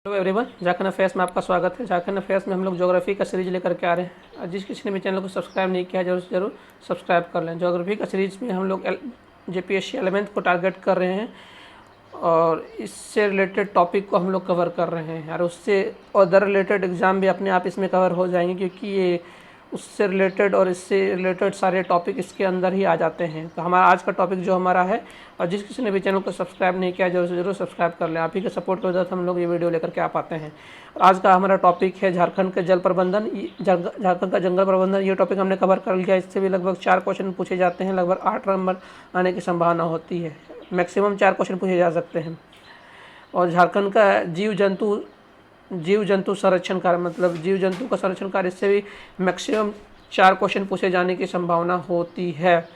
Hello everyone, Jharkhand affairs में आपका स्वागत है। झारखंड अफेयर्स में हम लोग ज्योग्राफी का सीरीज लेकर के आ रहे हैं। जिस किसी ने भी चैनल को सब्सक्राइब नहीं किया जरूर जरूर सब्सक्राइब कर लें। ज्योग्राफी का सीरीज में हम लोग जेपीएससी 11th को टारगेट कर रहे हैं और इससे रिलेटेड टॉपिक को हम लोग कवर कर रहे हैं और उससे अदर रिलेटेड एग्ज़ाम भी अपने आप इसमें कवर हो जाएंगे, क्योंकि ये उससे रिलेटेड और इससे रिलेटेड सारे टॉपिक इसके अंदर ही आ जाते हैं। तो हमारा आज का टॉपिक जो हमारा है, और जिस किसी ने भी चैनल को सब्सक्राइब नहीं किया जरूर से जरूर सब्सक्राइब कर लें। आप ही के सपोर्ट की वजह से हम लोग ये वीडियो लेकर के आ पाते हैं। और आज का हमारा टॉपिक है झारखंड के जल प्रबंधन, झारखंड का जंगल प्रबंधन। ये टॉपिक हमने कवर कर लिया। इससे भी लगभग 4 क्वेश्चन पूछे जाते हैं, लगभग 8 नंबर आने की संभावना होती है। मैक्सिमम 4 क्वेश्चन पूछे जा सकते हैं। और झारखंड का जीव जंतु संरक्षण कार्य, मतलब जीव जंतु का संरक्षण कार्य, इससे भी मैक्सिमम 4 क्वेश्चन पूछे जाने की संभावना होती है।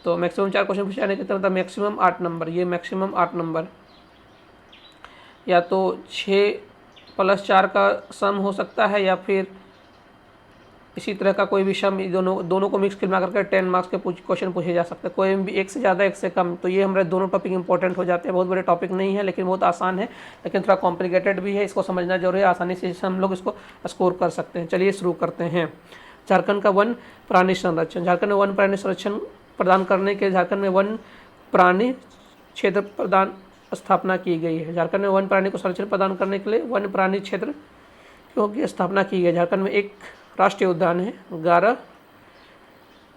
तो मैक्सिमम 4 क्वेश्चन पूछे जाने की मतलब मैक्सिमम 8 नंबर, ये मैक्सिमम 8 नंबर, या तो 6+4 का सम हो सकता है या फिर इसी तरह का कोई भी सम, दोनों को मिक्स मिला करके 10 मार्क्स के क्वेश्चन पूछे जा सकते हैं। कोई भी एक से ज़्यादा एक से कम। तो ये हमारे दोनों टॉपिक इंपॉर्टेंट हो जाते हैं। बहुत बड़े टॉपिक नहीं है, लेकिन बहुत आसान है, लेकिन थोड़ा कॉम्प्लिकेटेड भी है। इसको समझना जरूरी है। आसानी से हम लोग इसको स्कोर कर सकते हैं। चलिए शुरू करते हैं। झारखंड का वन प्राणी संरक्षण। झारखंड में वन प्राणी संरक्षण प्रदान करने के झारखंड में वन प्राणी क्षेत्र प्रदान स्थापना की गई है। झारखंड में वन प्राणी को संरक्षण प्रदान करने के लिए वन प्राणी क्षेत्र की स्थापना की गई है। झारखंड में एक राष्ट्रीय उद्यान है, 11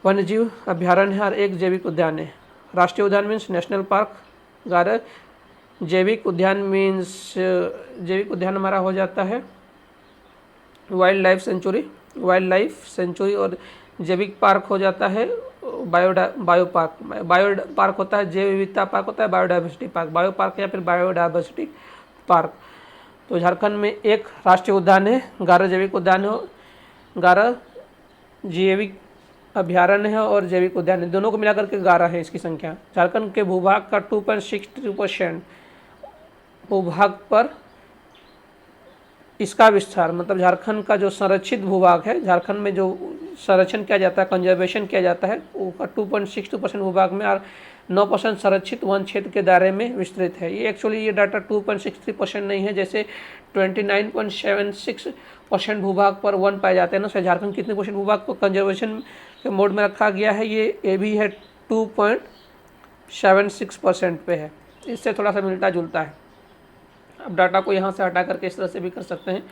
वन्यजीव अभ्यारण्य है और 1 जैविक उद्यान है। राष्ट्रीय उद्यान मीन्स नेशनल पार्क, 11 जैविक उद्यान मीन्स जैविक उद्यान हमारा हो जाता है वाइल्ड लाइफ सेंचुरी, और जैविक पार्क हो जाता है बायो पार्क होता है, जैव विविधता पार्क होता है, बायोडाइवर्सिटी पार्क, बायो पार्क या फिर बायोडाइवर्सिटी पार्क। तो झारखंड में एक राष्ट्रीय उद्यान है, 11 जैविक उद्यान है, 11 जैविक अभ्यारण्य है और जैविक उद्यान है। दोनों को मिलाकर के 11 है इसकी संख्या। झारखंड के भूभाग का 2.62% भूभाग पर इसका विस्तार, मतलब झारखंड का जो संरक्षित भूभाग है, झारखंड में जो संरक्षण किया जाता है, कंजर्वेशन किया जाता है, वो 2.62% भूभाग में और 9% संरक्षित वन क्षेत्र के दायरे में विस्तृत है। ये एक्चुअली ये डाटा 2.63% नहीं है, जैसे 29.76% भूभाग पर वन पाए जाते हैं ना। झारखंड कितने परसेंट भूभाग को कंजर्वेशन के मोड में रखा गया है, ये भी है 2.76% पे है। इससे थोड़ा सा मिलता जुलता है। अब डाटा को यहाँ से हटा करके इस तरह से भी कर सकते हैं।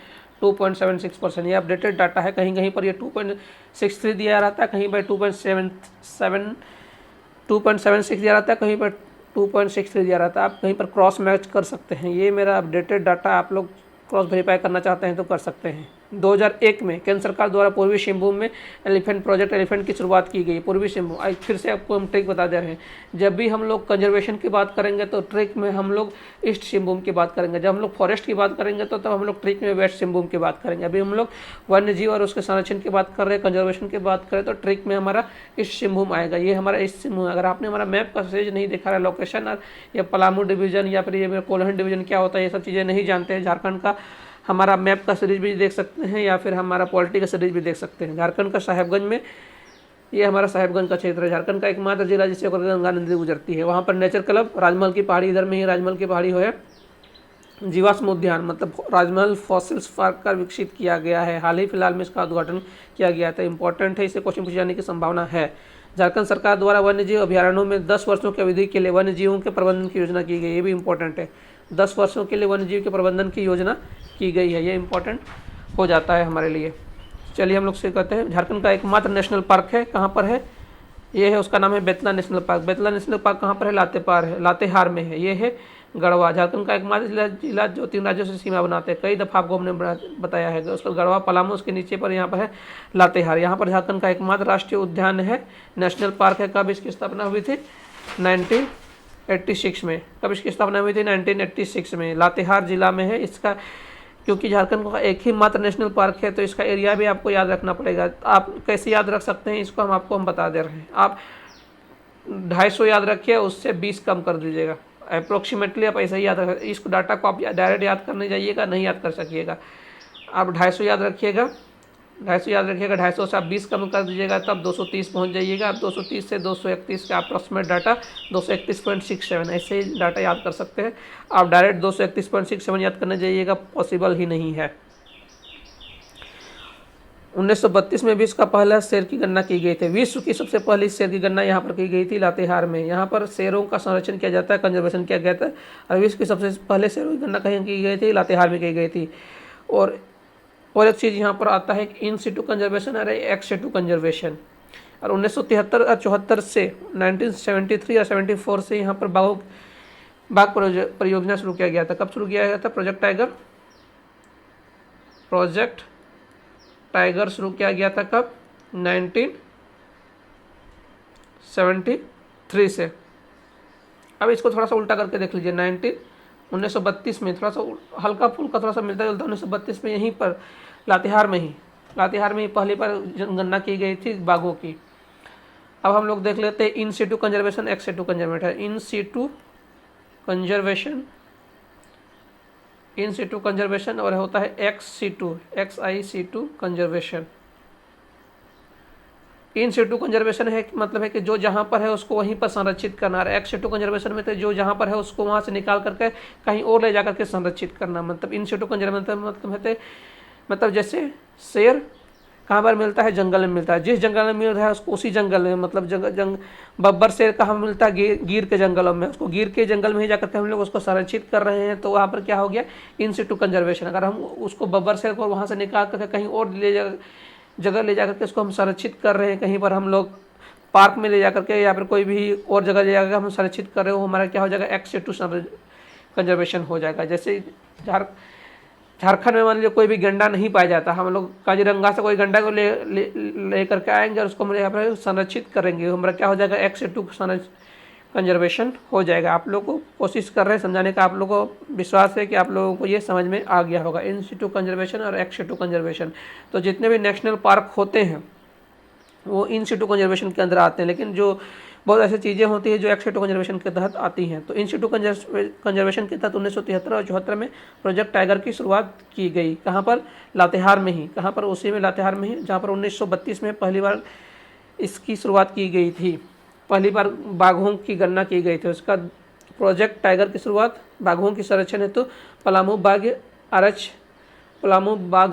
2.76% ये अपडेटेड डाटा है। कहीं कहीं पर ये 2.63 दिया रहता है, कहीं पर 2.76 दिया रहता है, कहीं पर 2.63 दिया रहता है। आप कहीं पर क्रॉस मैच कर सकते हैं। ये मेरा अपडेटेड डाटा, आप लोग क्रॉस वेरीफाई करना चाहते हैं तो कर सकते हैं। 2001 में केंद्र सरकार द्वारा पूर्वी सिंहभूम में प्रोजेक्ट एलिफेंट की शुरुआत की गई। पूर्वी सिंहभूम, फिर से आपको हम ट्रिक बता दे रहे हैं। जब भी हम लोग कंजर्वेशन की बात करेंगे तो ट्रिक में हम लोग ईस्ट सिंहभूम की बात करेंगे। जब हम लोग फॉरेस्ट की बात करेंगे तो तब हम लोग ट्रिक में वेस्ट सिंहभूम की बात करेंगे। अभी हम लोग वन्य जीव और उसके संरक्षण की बात कर रहे हैं, कंजर्वेशन की बात करें तो ट्रिक में हमारा ईस्ट सिंहभूम आएगा। ये हमारा ईस्ट सिंहभूम। अगर आपने हमारा मैप का सीरीज नहीं देखा है, लोकेशन और या पलामू डिवीजन या फिर ये कोल्हन डिवीजन क्या होता है, ये सब चीज़ें नहीं जानते हैं, झारखंड का हमारा मैप का सीरीज भी देख सकते हैं या फिर हमारा पॉलिटी का सीरीज भी देख सकते हैं। झारखंड का साहेबगंज में, ये हमारा साहेबगंज का क्षेत्र है। झारखंड का एकमात्र जिला जिससे गंगा नदी गुजरती है। वहाँ पर नेचर क्लब, राजमहल की पहाड़ी, इधर में ही राजमहल की पहाड़ी है। जीवाश्म उद्यान, मतलब राजमहल फॉसिल्स पार्क का विकसित किया गया है। हाल ही फिलहाल में इसका उद्घाटन किया गया था। इंपॉर्टेंट है, इससे क्वेश्चन पूछे जाने की संभावना है। झारखंड सरकार द्वारा वन्यजीव अभ्यारण्यों में 10 वर्षों की अवधि के लिए वन्यजीवों के प्रबंधन की योजना की गई। ये भी इंपॉर्टेंट है। 10 वर्षों के लिए वन्यजीव के प्रबंधन की योजना की गई है। ये इंपॉर्टेंट हो जाता है हमारे लिए। चलिए हम लोग से कहते हैं, झारखंड का एकमात्र नेशनल पार्क है, कहाँ पर है, ये है, उसका नाम है Betla national park. Betla national park कहाँ पर है, लातेहार में है। ये है गढ़वा। झारखंड का एकमात्र जिला जो 3 राज्यों से सीमा बनाते हैं। कई दफ़ा आपको हमने बताया है। उसका गढ़वा, पलामू, उसके नीचे पर यहाँ पर है लातेहार। यहाँ पर झारखंड का एकमात्र राष्ट्रीय उद्यान है, नेशनल पार्क है। कब इसकी स्थापना हुई थी, 1986 में। कब इसकी स्थापना हुई थी, 1986 में। लातेहार जिला में है इसका। क्योंकि झारखंड का एक ही मात्र नेशनल पार्क है तो इसका एरिया भी आपको याद रखना पड़ेगा। आप कैसे याद रख सकते हैं इसको, हम बता दे रहे हैं। आप 250 याद रखिए, उससे 20 कम कर दीजिएगा। अप्रोक्सीमेटली आप ऐसा ही याद रखें। इस डाटा को आप डायरेक्ट याद करने जाइएगा, नहीं याद कर सकिएगा। आप 250 याद रखिएगा 250 याद रखिएगा, 250 से आप 20 कम कर दीजिएगा तब 230 पहुंच जाइएगा। आप 230 से 231 का अप्रॉक्सीमेट डाटा 231.67 ऐसे ही डाटा याद कर सकते हैं। आप डायरेक्ट 231.67 याद करने जाइएगा, पॉसिबल ही नहीं है। 1932 में विश्व का पहला शेर की गणना की गई थी। विश्व की सबसे पहली शेर की गणना यहाँ पर की गई थी लातेहार में। यहाँ पर शेरों का संरक्षण किया जाता है, कंजर्वेशन किया गया था। और विश्व की सबसे पहले शेरों की गणना कहीं की गई थी, लातेहार में की गई थी। और एक चीज़ यहाँ पर आता है इन सिटू कंजर्वेशन और एक्स सिटू कंजर्वेशन। और 1973 और 74 से 1973 और 74 से यहाँ पर बाघ परियोजना शुरू किया गया था। कब शुरू किया गया था? प्रोजेक्ट टाइगर शुरू किया गया था। कब? 1973 से। अब इसको थोड़ा सा उल्टा करके देख लीजिए। 1932 में थोड़ा सा हल्का फुल्का थोड़ा सा मिलता जुलता। 1932 में यहीं पर लातेहार में ही पहली बार गणना की गई थी बाघों की। अब हम लोग देख लेते हैं in situ conservation, ex situ conservation. In situ conservation और होता है ex situ conservation. In situ conservation है मतलब है कि जो जहाँ पर है उसको वहीं पर संरक्षित करना। और एक्स सिटू कंजर्वेशन में तो जो जहाँ पर है उसको वहाँ से निकाल करके कहीं और ले जा करके संरक्षित करना। मतलब इन सिटू कंजर्वेशन मतलब जैसे शेर कहाँ पर मिलता है? जंगल में मिलता है। जिस जंगल में मिल रहा है उसको उसी जंगल में, मतलब बब्बर शेर कहाँ मिलता है? गिर के जंगलों में। उसको गिर के जंगल में ही जाकर के हम लोग उसको संरक्षित कर रहे हैं। तो वहाँ पर क्या हो गया? इन सिटू कंजर्वेशन। अगर हम उसको बब्बर शेर को वहाँ से निकाल करके कहीं और जगह ले जा करके उसको हम संरक्षित कर रहे हैं, कहीं पर हम लोग पार्क में ले जा करके या फिर कोई भी और जगह ले जाकर हम संरक्षित कर रहे हो, हमारा क्या हो जाएगा? एक्स सिटू कंजर्वेशन हो जाएगा। जैसे झारखंड में मान लीजिए कोई भी गंडा नहीं पाया जाता, हम लोग काजीरंगा से कोई गंडा को ले करके आएंगे और उसको हम यहाँ पर संरक्षित करेंगे, हमारा क्या हो जाएगा? एक्स सिटू कंजर्वेशन हो जाएगा। आप लोग को कोशिश कर रहे हैं समझाने का, आप लोगों को विश्वास है कि आप लोगों को ये समझ में आ गया होगा। इन सिटू कंजर्वेशन और एक्स सिटू कंजर्वेशन, तो जितने भी नेशनल पार्क होते हैं वो इन सिटू कंजर्वेशन के अंदर आते हैं। लेकिन जो बहुत ऐसी चीज़ें होती हैं जो एक्स सिटू कंजर्वेशन के तहत आती हैं। तो इन सिटू कंजर्वेशन के तहत 1973 और 74 में प्रोजेक्ट टाइगर की शुरुआत की गई। कहाँ पर? लातेहार में ही। कहाँ पर? उसी में लातेहार में ही, जहाँ पर 1932 में पहली बार इसकी शुरुआत की गई थी। पहली बार बाघों की गणना की गई थी। उसका प्रोजेक्ट टाइगर की शुरुआत बाघों की संरक्षण हेतु पलामू बाघ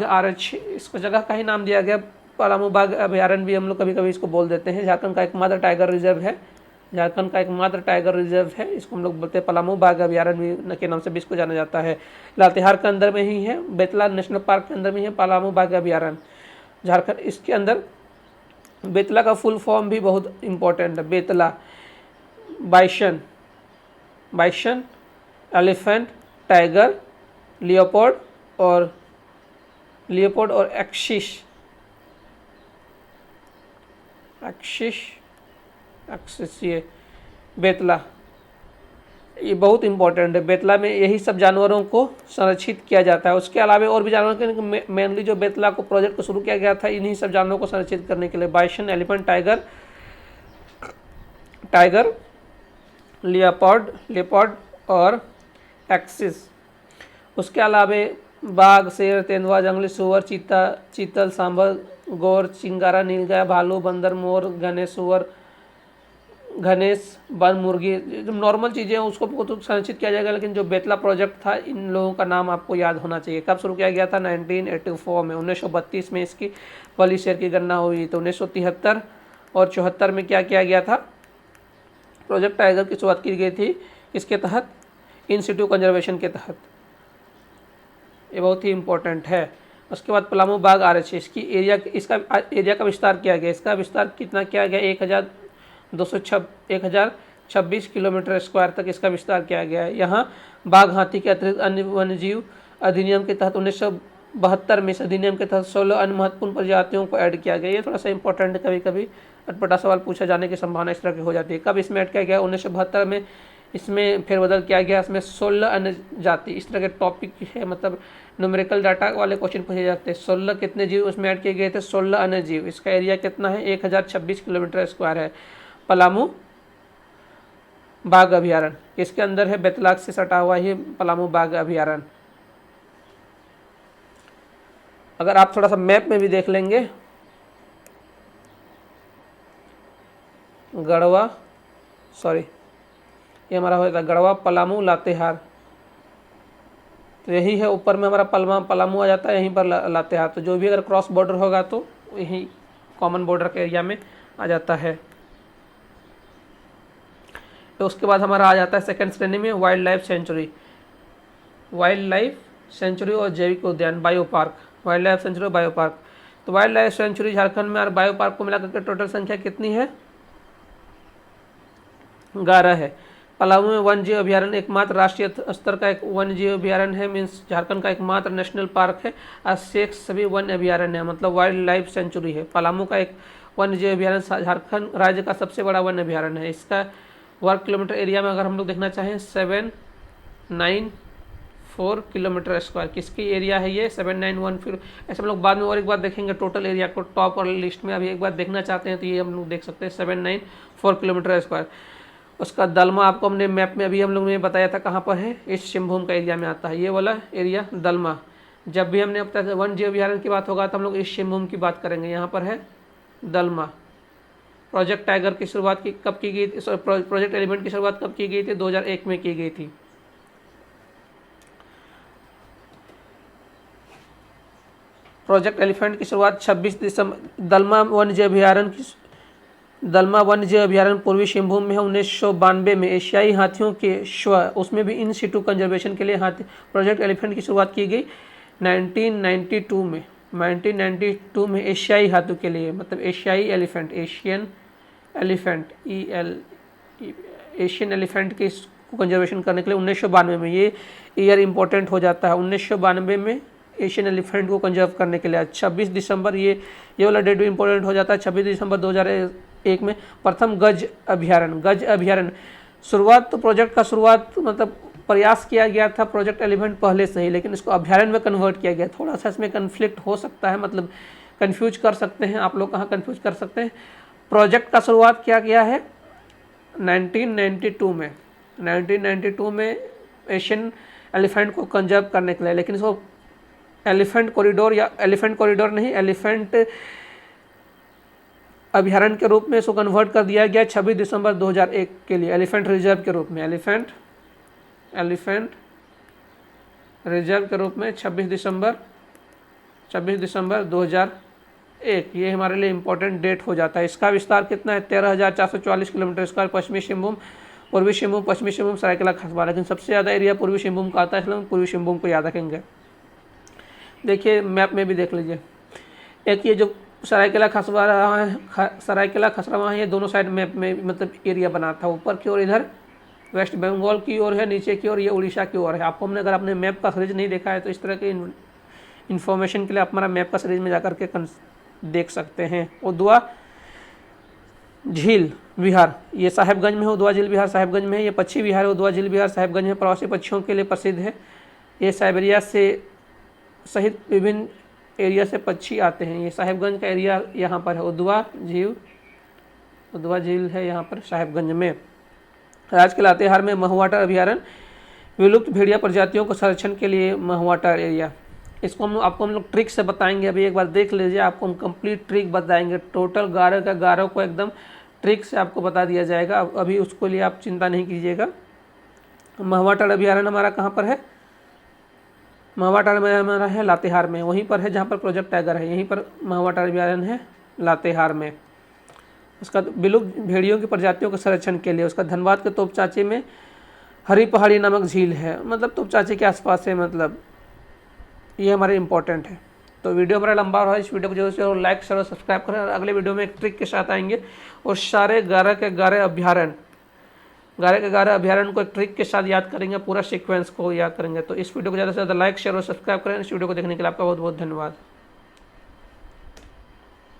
आरक्ष इसको जगह का ही नाम दिया गया। पलामू बाघ अभयारण्य भी हम लोग कभी कभी इसको बोल देते हैं। झारखंड का एकमात्र टाइगर रिजर्व है। इसको हम लोग बोलते हैं पलामू बाघ अभयारण्य के नाम से भी इसको जाना जाता है। लातेहार के अंदर में ही है, बेतला नेशनल पार्क के अंदर में ही है पलामू बाघ अभयारण्य झारखंड। इसके अंदर बेतला का फुल फॉर्म भी बहुत इम्पोर्टेंट है। Betla bison, elephant, tiger, Leopold और एक्सिस ये बेतला, ये बहुत इंपॉर्टेंट है। बेतला में यही सब जानवरों को संरक्षित किया जाता है। उसके अलावा और भी जानवर के मेनली जो बेतला को प्रोजेक्ट को शुरू किया गया था इन्हीं सब जानवरों को संरक्षित करने के लिए। बाइसन, एलिफेंट, टाइगर, लियोपार्ड और एक्सिस। उसके अलावा बाघ, शेर, तेंदुआ, जंगली सुअर, चीतल, सांभर, गौर, चिंगारा, नीलगाय, भालू, बंदर, मोर, घनेश, वन मुर्गी, जो नॉर्मल चीज़ें हैं उसको तो संरक्षित किया जाएगा। लेकिन जो बेतला प्रोजेक्ट था इन लोगों का नाम आपको याद होना चाहिए। कब शुरू किया गया था? 1984 में। 1932 में इसकी पहली शेर की गणना हुई। तो 1973 और 74 में क्या किया गया था? प्रोजेक्ट टाइगर की शुरुआत की गई थी। इसके तहत इन सिटू कंजर्वेशन के तहत, ये बहुत ही इम्पोर्टेंट है। उसके बाद पलामू बाघ आरक्ष, इसका एरिया का विस्तार किया गया। इसका विस्तार कितना किया गया? 1026 किलोमीटर स्क्वायर तक इसका विस्तार किया गया है। यहाँ बाघ, हाथी के अतिरिक्त अन्य वन्यजीव अधिनियम के तहत 1972 में इस अधिनियम के तहत 16 अन्य महत्वपूर्ण प्रजातियों को ऐड किया गया। ये थोड़ा सा इंपॉर्टेंट है, कभी कभी अटपटा सवाल पूछा जाने की संभावना इस तरह की हो जाती है। कब इसमें ऐड किया गया? 1972 में इसमें फेरबदल किया गया। इसमें 16 अन्य जाति, इस तरह के टॉपिक है, मतलब न्यूमेरिकल डाटा वाले क्वेश्चन पूछे जाते हैं। 16 कितने जीव उसमें ऐड किए गए थे? 16 अन्य जीव। इसका एरिया कितना है? 1026 किलोमीटर स्क्वायर है। पलामू बाघ अभयारण्य इसके अंदर है, बेतला से सटा हुआ ही पलामू बाघ अभयारण्य। अगर आप थोड़ा सा मैप में भी देख लेंगे, गढ़वा, सॉरी ये हमारा हो जाता है गढ़वा, पलामू, लातेहार, तो यही है ऊपर में हमारा पलामू आ जाता है, यहीं पर लातेहार। तो जो भी अगर क्रॉस बॉर्डर होगा तो यही कॉमन बॉर्डर के एरिया में आ जाता है। तो उसके बाद हमारा आ जाता है सेकंड श्रेणी में wild life sanctuary, wild life sanctuary और जैविक उद्यान, bio park, wild life sanctuary और बायो पार्क। तो वाइल्ड लाइफ सेंचुरी झारखंड में और बायो पार्क को मिलाकर के टोटल संख्या कितनी है? 11 है। पलामू में वन जीव अभ्यारण्य एकमात्र राष्ट्रीय स्तर का एक वन जीव अभ्यारण्य है, मीन्स झारखंड का एकमात्र नेशनल पार्क है। और शेष सभी वन अभ्यारण्य है, मतलब वाइल्ड लाइफ सेंचुरी है। पलामू का एक वन जीव अभ्यारण्य झारखंड राज्य का सबसे बड़ा वन अभ्यारण्य है। इसका वर्ग किलोमीटर एरिया में अगर हम लोग देखना चाहें 794 किलोमीटर स्क्वायर। किसकी एरिया है ये? 791। फिर ऐसे हम लोग बाद में और एक बार देखेंगे टोटल एरिया को टॉप और लिस्ट में। अभी एक बार देखना चाहते हैं तो ये हम लोग देख सकते हैं 794 किलोमीटर स्क्वायर। उसका दलमा आपको हमने मैप में अभी हम लोग ने बताया था कहाँ पर है, ईस्ट सिंहभूम का एरिया में आता है ये वाला एरिया दलमा। जब भी हमने अब तक वन जीव अभ्यारण्य की बात होगा तो हम लोग ईस्ट सिंहभूम की बात करेंगे। यहाँ पर है दलमा। प्रोजेक्ट टाइगर की शुरुआत कब की गई थी? प्रोजेक्ट एलिफेंट की शुरुआत कब की गई थी? 2001 में की गई थी। प्रोजेक्ट एलिफेंट की शुरुआत 26 दिसंबर। दलमा वन्यजीव अभ्यारण्य पूर्वी सिंहभूम में है। 1992 में एशियाई हाथियों के उसमें भी इन सिटू कंजर्वेशन के लिए हाथी प्रोजेक्ट एलिफेंट की शुरुआत की गई 1992 में एशियाई हाथियों के लिए, मतलब एशियाई एलिफेंट, एशियन एलिफेंट की कंजर्वेशन करने के लिए 1992 में। ये ईयर इंपॉर्टेंट हो जाता है। 1992 में एशियन एलिफेंट को कंजर्व करने के लिए 26 दिसंबर ये वाला डेट भी इंपॉर्टेंट हो जाता है। 26 दिसंबर 2001 में प्रथम गज अभ्यारण्य शुरुआत, तो प्रोजेक्ट का शुरुआत मतलब प्रयास किया गया था प्रोजेक्ट एलिफेंट पहले से ही, लेकिन इसको अभ्यारण्य में कन्वर्ट किया गया। थोड़ा सा इसमें कन्फ्लिक्ट हो सकता है, मतलब कन्फ्यूज कर सकते हैं आप लोग। कहाँ कन्फ्यूज कर सकते हैं? प्रोजेक्ट का शुरुआत किया गया है 1992 में। 1992 में एशियन एलिफेंट को कंजर्व करने के लिए, लेकिन इसको एलिफेंट कॉरिडोर नहीं, एलिफेंट अभ्यारण्य के रूप में इसको कन्वर्ट कर दिया गया 26 दिसंबर 2001 के लिए, एलिफेंट रिजर्व के रूप में। एलिफेंट रिजर्व के रूप में 26 दिसंबर 2001 ये हमारे लिए इंपॉर्टेंट डेट हो जाता है। इसका विस्तार कितना है? 13,444 किलोमीटर स्क्वायर। पश्चिमी सिंहभूम, पूर्वी सिंहभूम, पश्चिमी सिंहभूम, सरायकेला खसबा, लेकिन सबसे ज़्यादा एरिया पूर्वी सिंहभूम का आता है, इसलिए पूर्वी सिंहभूम को याद रखेंगे। देखिए मैप में भी देख लीजिए, एक ये जो सरायकेला खसबा है, ये दोनों साइड मैप में मतलब एरिया बना था। ऊपर की ओर इधर वेस्ट बंगाल की ओर है, नीचे की ओर ये उड़ीसा की ओर है। आपको हमने अगर आपने मैप का सीरीज नहीं देखा है तो इस तरह के इन्फॉर्मेशन के लिए आप हमारा मैप का सीरीज में जाकर के देख सकते हैं। उद्वा झील विहार, ये साहेबगंज में है। उद्वा झील विहार साहेबगंज में है। ये पक्षी विहार है उद्वा झील विहार साहेबगंज में, प्रवासी पक्षियों के लिए प्रसिद्ध है। ये साइबेरिया से सहित विभिन्न एरिया से पक्षी आते हैं। ये साहेबगंज का एरिया यहाँ पर है। उद्वा झील है यहाँ पर साहेबगंज में। राज्य के लातेहार में महुआटार अभ्यारण्य, विलुप्त भेड़िया प्रजातियों को संरक्षण के लिए महुआटार एरिया। इसको आपको हम लोग ट्रिक से बताएंगे। अभी एक बार देख लीजिए, आपको हम कंप्लीट ट्रिक बताएंगे। टोटल 11 को एकदम ट्रिक से आपको बता दिया जाएगा। अभी उसको लिए आप चिंता नहीं कीजिएगा। महुआटार अभ्यारण्य हमारा कहाँ पर है? महुआटार में हमारा है लातेहार में, वहीं पर है जहाँ पर प्रोजेक्ट टाइगर है। यहीं पर महुआटार अभ्यारण्य है लातेहार में। उसका विलुप्त भेड़ियों की प्रजातियों के संरक्षण के लिए उसका धनबाद के तोपचाची में हरी पहाड़ी नामक झील है, मतलब तोपचाची के आसपास है, मतलब ये हमारे इंपॉर्टेंट है। तो वीडियो हमारा लंबा रहा है। इस वीडियो को जरूर से लाइक शेयर और सब्सक्राइब करें। और अगले वीडियो में एक ट्रिक के साथ आएंगे और सारे 11 के 11 अभ्यारण्य को एक ट्रिक के साथ याद करेंगे, पूरा सीक्वेंस को याद करेंगे। तो इस वीडियो को ज़्यादा से ज़्यादा लाइक शेयर और सब्सक्राइब करें। इस वीडियो को देखने के लिए आपका बहुत बहुत धन्यवाद।